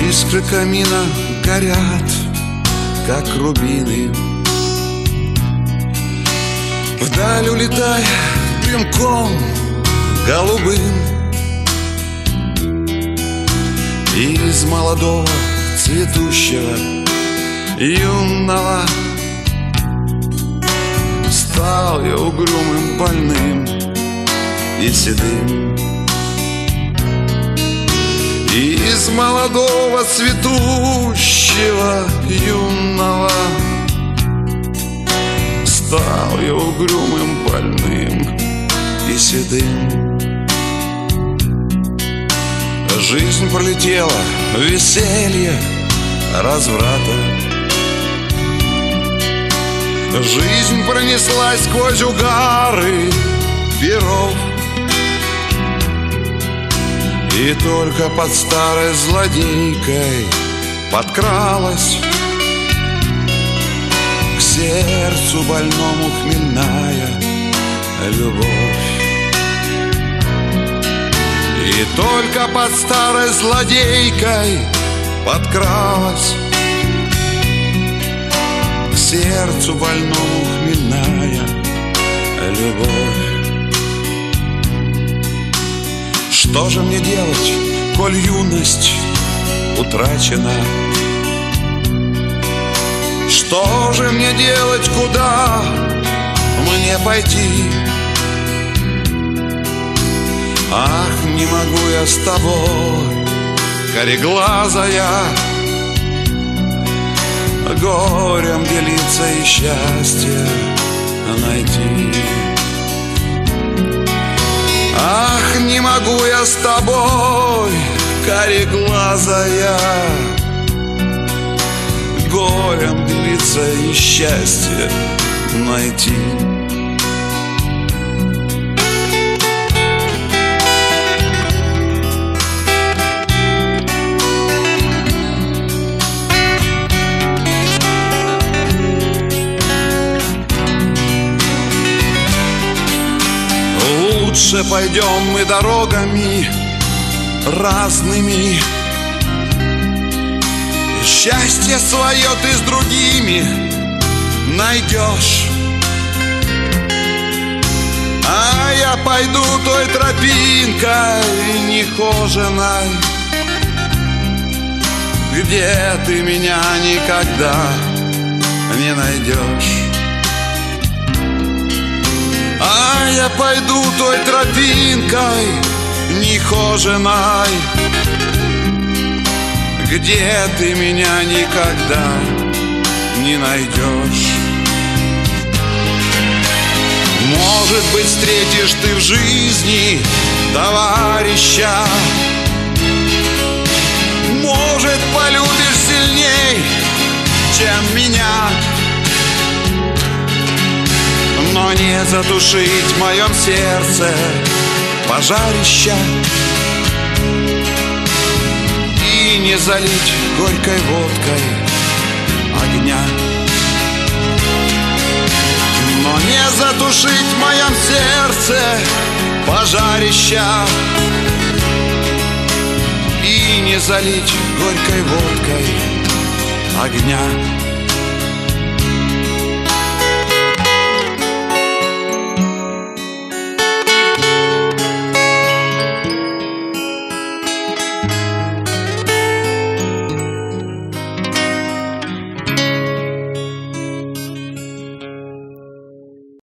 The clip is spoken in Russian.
Искры камина горят, как рубины. Вдаль улетая дымком голубым, из молодого цветущего юного стал я угрюмым, больным и седым. Из молодого цветущего юного стал я угрюмым, больным и седым. Жизнь пролетела в веселье разврата. Жизнь пронеслась сквозь угары перов. И только под старой злодейкой подкралась к сердцу больному хмельная любовь. И только под старой злодейкой подкралась к сердцу больному хмельная любовь. Что же мне делать, коль юность утрачена? Что же мне делать, куда мне пойти? Ах, не могу я с тобой, кореглазая, горем делиться и счастье найти. Ах, не могу я с тобой, кореглазая, горем делиться и счастье найти. Лучше пойдем мы дорогами разными, счастье свое ты с другими найдешь. А я пойду той тропинкой нехоженой, где ты меня никогда не найдешь. А я пойду той тропинкой нехоженой, где ты меня никогда не найдешь. Может быть, встретишь ты в жизни товарища, может, полюбишь сильней, чем меня, но не затушить в моем сердце пожарища и не залить горькой водкой огня, но не затушить в моем сердце пожарища и не залить горькой водкой огня.